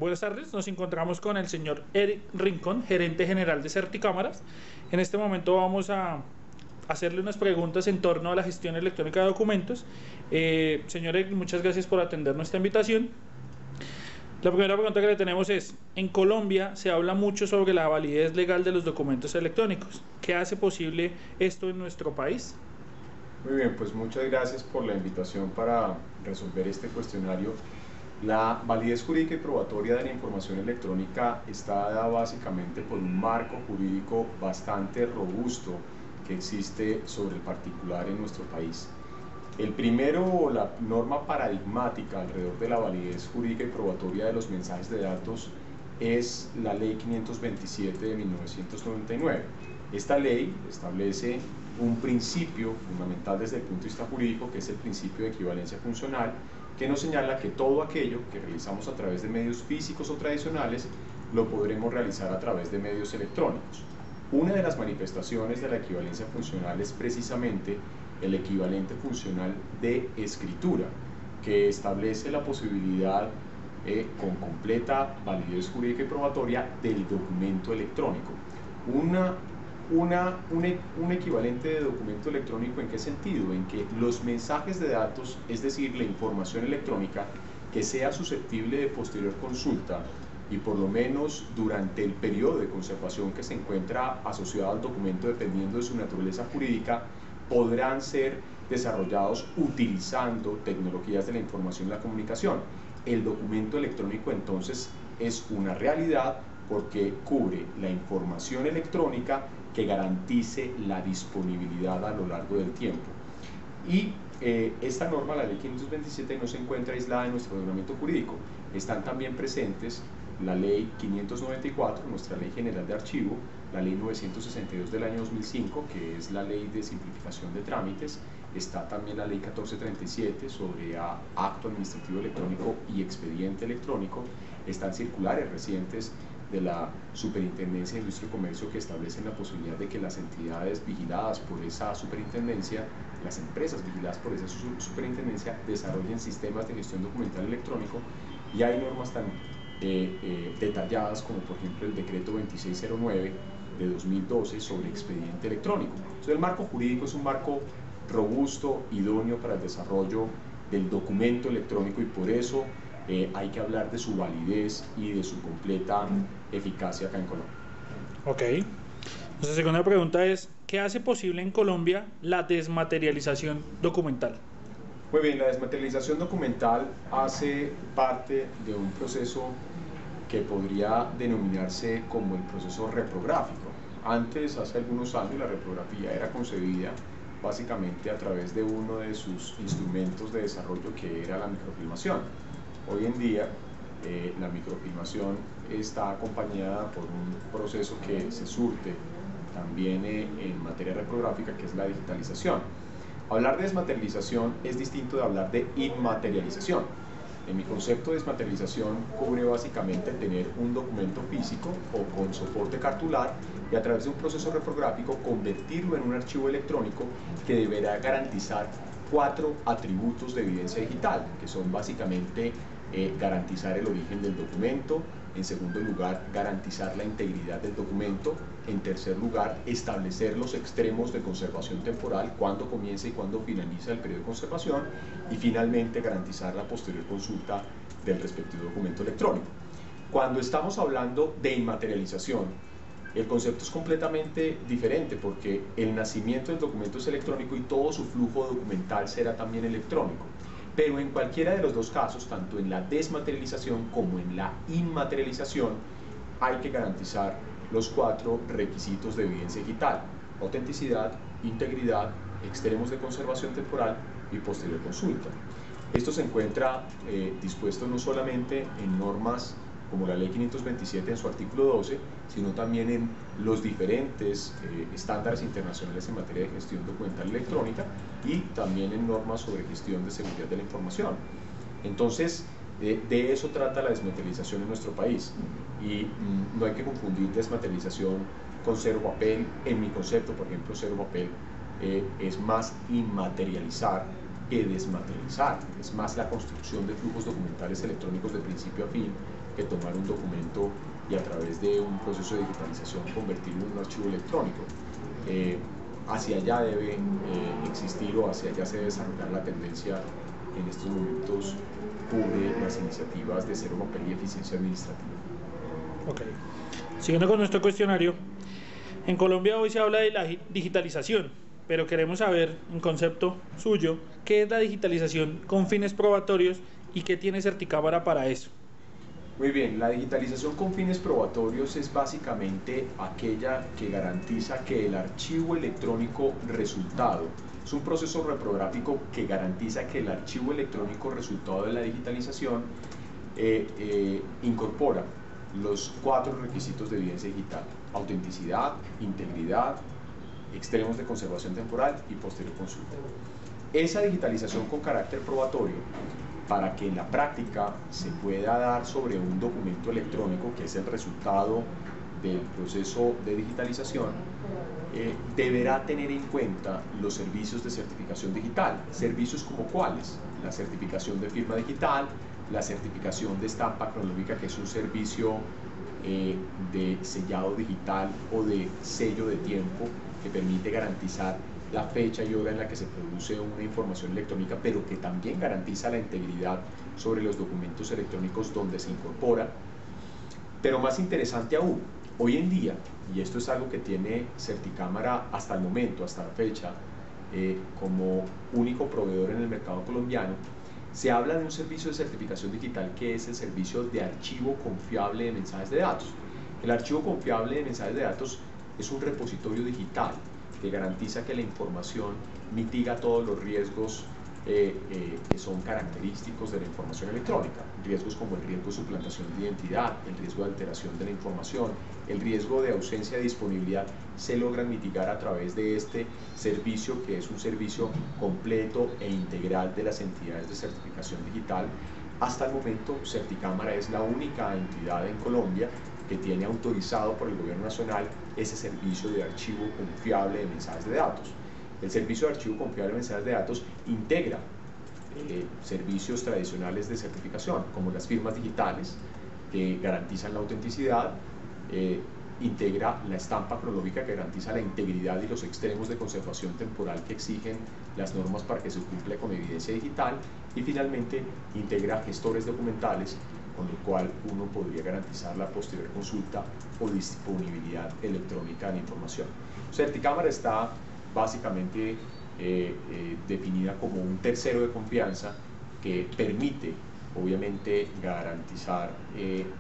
buenas tardes. Nos encontramos con el señor Eric Rincón, gerente general de Certicámaras. En este momento vamos a hacerle unas preguntas en torno a la gestión electrónica de documentos. Señor Eric, muchas gracias por atender nuestra invitación. La primera pregunta que le tenemos es: en Colombia se habla mucho sobre la validez legal de los documentos electrónicos. ¿Qué hace posible esto en nuestro país? Muy bien, pues muchas gracias por la invitación para resolver este cuestionario. La validez jurídica y probatoria de la información electrónica está dada básicamente por un marco jurídico bastante robusto que existe sobre el particular en nuestro país. El primero, la norma paradigmática alrededor de la validez jurídica y probatoria de los mensajes de datos, es la Ley 527 de 1999. Esta ley establece un principio fundamental desde el punto de vista jurídico, que es el principio de equivalencia funcional, que nos señala que todo aquello que realizamos a través de medios físicos o tradicionales lo podremos realizar a través de medios electrónicos. Una de las manifestaciones de la equivalencia funcional es precisamente el equivalente funcional de escritura, que establece la posibilidad con completa validez jurídica y probatoria del documento electrónico. Un equivalente de documento electrónico, ¿en qué sentido? En que los mensajes de datos, es decir, la información electrónica que sea susceptible de posterior consulta y por lo menos durante el periodo de conservación que se encuentra asociado al documento, dependiendo de su naturaleza jurídica, podrán ser desarrollados utilizando tecnologías de la información y la comunicación. El documento electrónico entonces es una realidad porque cubre la información electrónica que garantice la disponibilidad a lo largo del tiempo. Y esta norma, la ley 527, no se encuentra aislada en nuestro ordenamiento jurídico. Están también presentes la ley 594, nuestra ley general de archivo, la ley 962 del año 2005, que es la ley de simplificación de trámites. Está también la ley 1437 sobre acto administrativo electrónico y expediente electrónico. Están circulares recientes de la Superintendencia de Industria y Comercio que establecen la posibilidad de que las entidades vigiladas por esa superintendencia, las empresas vigiladas por esa superintendencia, desarrollen sistemas de gestión documental electrónico, y hay normas tan detalladas como por ejemplo el decreto 2609 de 2012 sobre expediente electrónico. Entonces el marco jurídico es un marco robusto, idóneo para el desarrollo del documento electrónico, y por eso hay que hablar de su validez y de su completa eficacia acá en Colombia. Ok. Nuestra segunda pregunta es: ¿qué hace posible en Colombia la desmaterialización documental? Muy bien, la desmaterialización documental hace parte de un proceso que podría denominarse como el proceso reprográfico. Antes, hace algunos años, la reprografía era concebida básicamente a través de uno de sus instrumentos de desarrollo, que era la microfilmación. Hoy en día, la microfilmación está acompañada por un proceso que se surte también en materia reprográfica, que es la digitalización. Hablar de desmaterialización es distinto de hablar de inmaterialización. En mi concepto de desmaterialización cubre básicamente tener un documento físico o con soporte cartular y a través de un proceso reprográfico convertirlo en un archivo electrónico que deberá garantizar 4 atributos de evidencia digital, que son básicamente garantizar el origen del documento, en segundo lugar, garantizar la integridad del documento, en tercer lugar, establecer los extremos de conservación temporal, cuándo comienza y cuándo finaliza el periodo de conservación, y finalmente garantizar la posterior consulta del respectivo documento electrónico. Cuando estamos hablando de inmaterialización, el concepto es completamente diferente, porque el nacimiento del documento es electrónico y todo su flujo documental será también electrónico. Pero en cualquiera de los dos casos, tanto en la desmaterialización como en la inmaterialización, hay que garantizar los 4 requisitos de evidencia digital: autenticidad, integridad, extremos de conservación temporal y posterior consulta. Esto se encuentra dispuesto no solamente en normas como la Ley 527 en su artículo 12, sino también en los diferentes estándares internacionales en materia de gestión documental electrónica, y también en normas sobre gestión de seguridad de la información. Entonces, de eso trata la desmaterialización en nuestro país, y no hay que confundir desmaterialización con cero papel. En mi concepto, por ejemplo, cero papel es más inmaterializar que desmaterializar, es más la construcción de flujos documentales electrónicos de principio a fin, que tomar un documento y a través de un proceso de digitalización convertirlo en un archivo electrónico. Hacia allá debe existir o hacia allá se debe desarrollar la tendencia en estos momentos cubre las iniciativas de cero papel y eficiencia administrativa. Ok. Siguiendo con nuestro cuestionario, en Colombia hoy se habla de la digitalización, pero queremos saber, en concepto suyo, qué es la digitalización con fines probatorios y qué tiene Certicámara para eso. Muy bien, la digitalización con fines probatorios es básicamente aquella que garantiza que el archivo electrónico resultado, es un proceso reprográfico que garantiza que el archivo electrónico resultado de la digitalización incorpora los 4 requisitos de evidencia digital: autenticidad, integridad, extremos de conservación temporal y posterior consulta. Esa digitalización con carácter probatorio, para que en la práctica se pueda dar sobre un documento electrónico, que es el resultado del proceso de digitalización, deberá tener en cuenta los servicios de certificación digital. Servicios como cuáles: la certificación de firma digital, la certificación de estampa cronológica, que es un servicio de sellado digital o de sello de tiempo que permite garantizar la fecha y hora en la que se produce una información electrónica, pero que también garantiza la integridad sobre los documentos electrónicos donde se incorpora. Pero más interesante aún, hoy en día, y esto es algo que tiene Certicámara hasta el momento, hasta la fecha, como único proveedor en el mercado colombiano, se habla de un servicio de certificación digital que es el servicio de archivo confiable de mensajes de datos. El archivo confiable de mensajes de datos es un repositorio digital que garantiza que la información mitiga todos los riesgos que son característicos de la información electrónica. Riesgos como el riesgo de suplantación de identidad, el riesgo de alteración de la información, el riesgo de ausencia de disponibilidad, se logran mitigar a través de este servicio, que es un servicio completo e integral de las entidades de certificación digital. Hasta el momento, Certicámara es la única entidad en Colombia que tiene autorizado por el Gobierno Nacional ese servicio de archivo confiable de mensajes de datos. El servicio de archivo confiable de mensajes de datos integra servicios tradicionales de certificación, como las firmas digitales, que garantizan la autenticidad, integra la estampa cronológica, que garantiza la integridad y los extremos de conservación temporal que exigen las normas para que se cumpla con evidencia digital, y finalmente integra gestores documentales, con lo cual uno podría garantizar la posterior consulta o disponibilidad electrónica de información. Certicámara está básicamente definida como un tercero de confianza que permite, obviamente, garantizar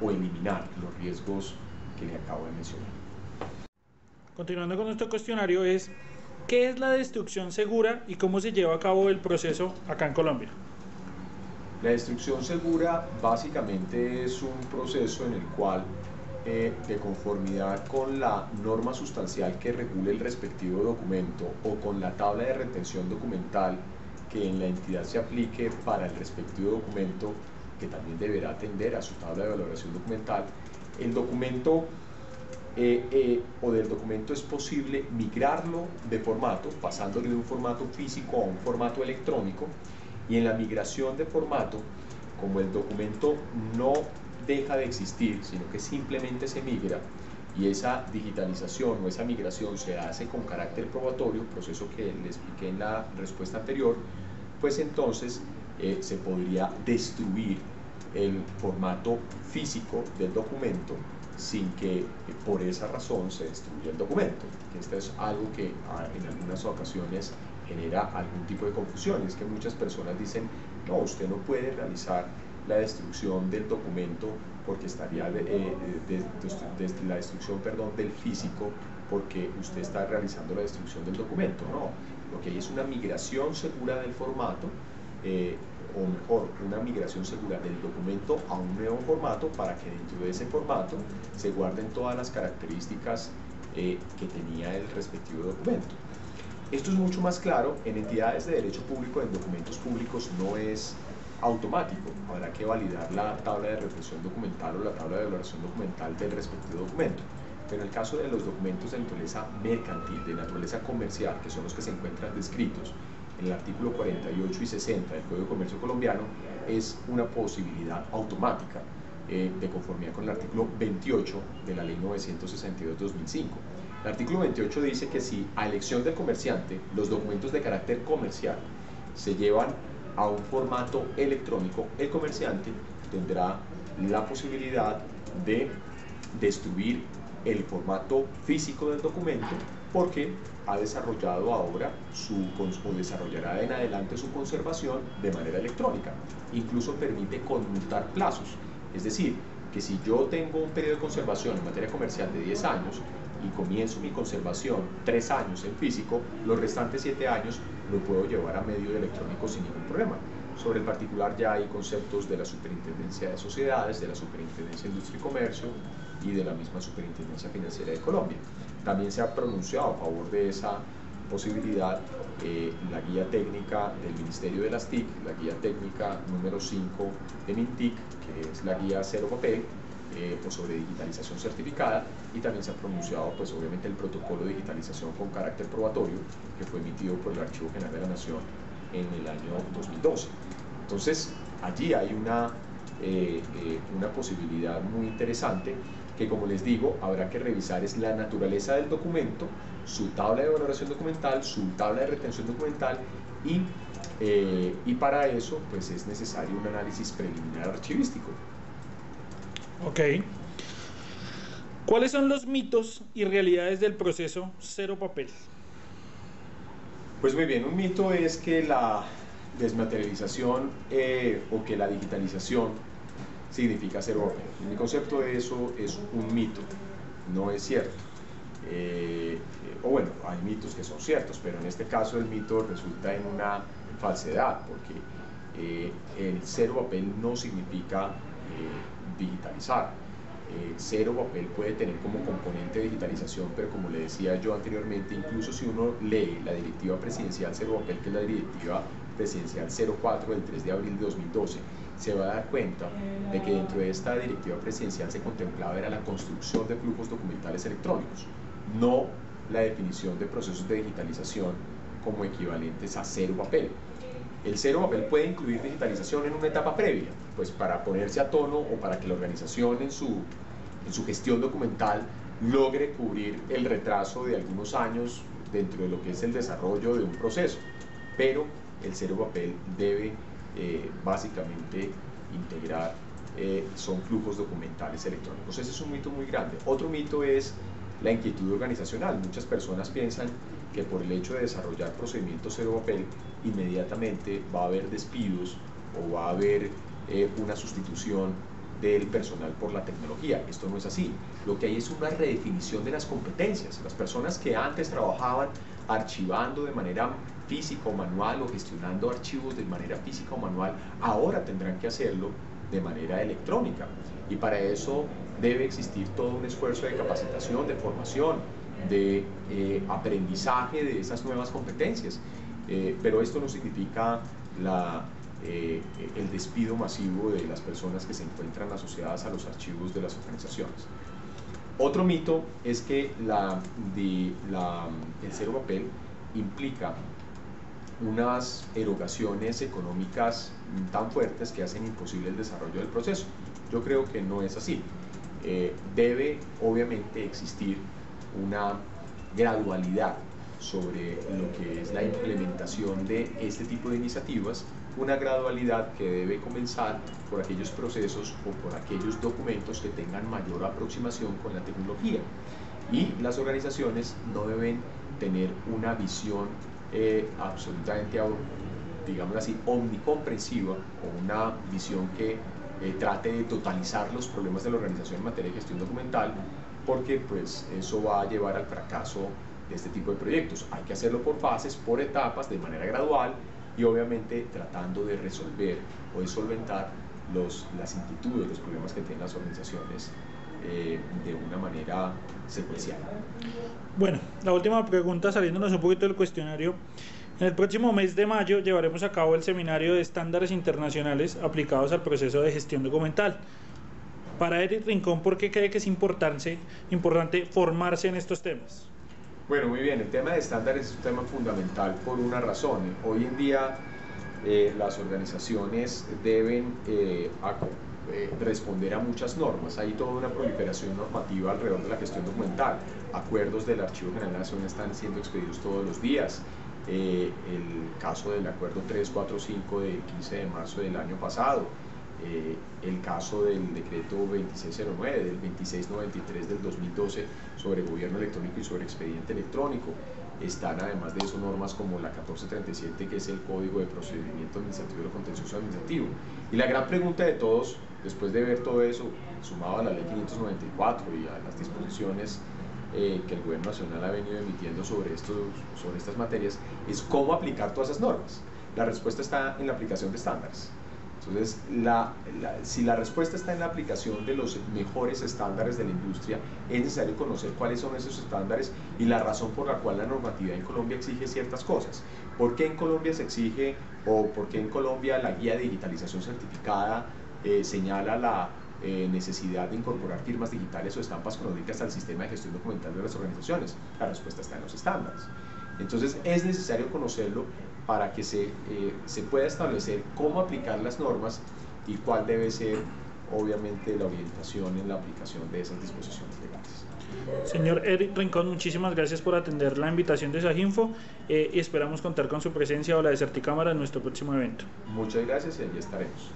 o eliminar los riesgos que le acabo de mencionar. Continuando con nuestro cuestionario es, ¿qué es la destrucción segura y cómo se lleva a cabo el proceso acá en Colombia? La destrucción segura básicamente es un proceso en el cual, de conformidad con la norma sustancial que regule el respectivo documento o con la tabla de retención documental que en la entidad se aplique para el respectivo documento, que también deberá atender a su tabla de valoración documental, el documento o del documento es posible migrarlo de formato, pasándole de un formato físico a un formato electrónico. Y en la migración de formato, como el documento no deja de existir, sino que simplemente se migra, y esa digitalización o esa migración se hace con carácter probatorio, proceso que le expliqué en la respuesta anterior, pues entonces se podría destruir el formato físico del documento sin que por esa razón se destruya el documento. Esto es algo que en algunas ocasiones genera algún tipo de confusión. Es que muchas personas dicen, no, usted no puede realizar la destrucción del documento porque estaría la destrucción, perdón, del físico, porque usted está realizando la destrucción del documento. No, lo que hay es una migración segura del formato, o mejor, una migración segura del documento a un nuevo formato, para que dentro de ese formato se guarden todas las características que tenía el respectivo documento. Esto es mucho más claro en entidades de derecho público. En documentos públicos no es automático, habrá que validar la tabla de retención documental o la tabla de valoración documental del respectivo documento. Pero en el caso de los documentos de naturaleza mercantil, de naturaleza comercial, que son los que se encuentran descritos en el artículo 48 y 60 del Código de Comercio colombiano, es una posibilidad automática. de conformidad con el artículo 28 de la Ley 962/2005. El artículo 28 dice que si a elección del comerciante los documentos de carácter comercial se llevan a un formato electrónico, el comerciante tendrá la posibilidad de destruir el formato físico del documento porque ha desarrollado ahora o desarrollará en adelante su conservación de manera electrónica. Incluso permite conmutar plazos, es decir, que si yo tengo un periodo de conservación en materia comercial de 10 años y comienzo mi conservación 3 años en físico, los restantes 7 años lo puedo llevar a medio electrónico sin ningún problema. Sobre el particular ya hay conceptos de la Superintendencia de Sociedades, de la Superintendencia de Industria y Comercio y de la misma Superintendencia Financiera de Colombia. También se ha pronunciado a favor de esa posibilidad la guía técnica del Ministerio de las TIC, la guía técnica número 5 de MINTIC, que es la guía Cero Papel, pues sobre digitalización certificada, y también se ha pronunciado pues obviamente el protocolo de digitalización con carácter probatorio que fue emitido por el Archivo General de la Nación en el año 2012. Entonces allí hay una posibilidad muy interesante que, como les digo, habrá que revisar es la naturaleza del documento, su tabla de valoración documental, su tabla de retención documental y para eso pues es necesario un análisis preliminar archivístico. Ok. ¿Cuáles son los mitos y realidades del proceso Cero Papel? Pues muy bien, un mito es que la desmaterialización o que la digitalización significa cero papel. Mi concepto de eso es un mito, no es cierto. O bueno, hay mitos que son ciertos, pero en este caso el mito resulta en una falsedad, porque el cero papel no significa digitalizar. Cero papel puede tener como componente de digitalización, pero como le decía yo anteriormente, incluso si uno lee la directiva presidencial Cero Papel, que es la directiva presidencial 04 del 3 de abril de 2012, se va a dar cuenta de que dentro de esta directiva presidencial se contemplaba era la construcción de flujos documentales electrónicos, no la definición de procesos de digitalización como equivalentes a cero papel. El cero papel puede incluir digitalización en una etapa previa, pues para ponerse a tono o para que la organización en su gestión documental logre cubrir el retraso de algunos años dentro de lo que es el desarrollo de un proceso. Pero el cero papel debe básicamente integrar, son flujos documentales electrónicos. Ese es un mito muy grande. Otro mito es la inquietud organizacional. Muchas personas piensan que por el hecho de desarrollar procedimientos cero papel, inmediatamente va a haber despidos o va a haber una sustitución del personal por la tecnología. Esto no es así. Lo que hay es una redefinición de las competencias. Las personas que antes trabajaban archivando de manera física o manual o gestionando archivos de manera física o manual, ahora tendrán que hacerlo de manera electrónica. Y para eso debe existir todo un esfuerzo de capacitación, de formación, de aprendizaje de esas nuevas competencias. Pero esto no significa el despido masivo de las personas que se encuentran asociadas a los archivos de las organizaciones. Otro mito es que el cero papel implica unas erogaciones económicas tan fuertes que hacen imposible el desarrollo del proceso. Yo creo que no es así. Debe obviamente existir una gradualidad sobre lo que es la implementación de este tipo de iniciativas, una gradualidad que debe comenzar por aquellos procesos o por aquellos documentos que tengan mayor aproximación con la tecnología. Y las organizaciones no deben tener una visión absolutamente, digamos así, omnicomprensiva, o una visión que trate de totalizar los problemas de la organización en materia de gestión documental, porque pues eso va a llevar al fracaso de este tipo de proyectos. Hay que hacerlo por fases, por etapas, de manera gradual, y obviamente tratando de resolver o de solventar las inquietudes, los problemas que tienen las organizaciones de una manera secuencial. Bueno, la última pregunta, saliéndonos un poquito del cuestionario. En el próximo mes de mayo llevaremos a cabo el seminario de estándares internacionales aplicados al proceso de gestión documental. Para Eric Rincón, ¿por qué cree que es importante formarse en estos temas? Bueno, muy bien, el tema de estándares es un tema fundamental por una razón. Hoy en día las organizaciones deben responder a muchas normas. Hay toda una proliferación normativa alrededor de la gestión documental. Acuerdos del Archivo General de la Nación están siendo expedidos todos los días. El caso del acuerdo 345 del 15 de marzo del año pasado, el caso del decreto 2609 del 2693 del 2012 sobre gobierno electrónico y sobre expediente electrónico. Están además de eso normas como la 1437, que es el Código de Procedimiento Administrativo y Contencioso Administrativo. Y la gran pregunta de todos, después de ver todo eso, sumado a la Ley 594 y a las disposiciones que el Gobierno Nacional ha venido emitiendo sobre estas materias, es cómo aplicar todas esas normas. La respuesta está en la aplicación de estándares. Entonces, si la respuesta está en la aplicación de los mejores estándares de la industria, es necesario conocer cuáles son esos estándares y la razón por la cual la normatividad en Colombia exige ciertas cosas. ¿Por qué en Colombia se exige, o por qué en Colombia la guía de digitalización certificada señala la necesidad de incorporar firmas digitales o estampas cronológicas al sistema de gestión documental de las organizaciones? La respuesta está en los estándares. Entonces, es necesario conocerlo para que se pueda establecer cómo aplicar las normas y cuál debe ser, obviamente, la orientación en la aplicación de esas disposiciones legales. Señor Eric Rincón, muchísimas gracias por atender la invitación de Saginfo y esperamos contar con su presencia o la de Certicámara en nuestro próximo evento. Muchas gracias y allí estaremos.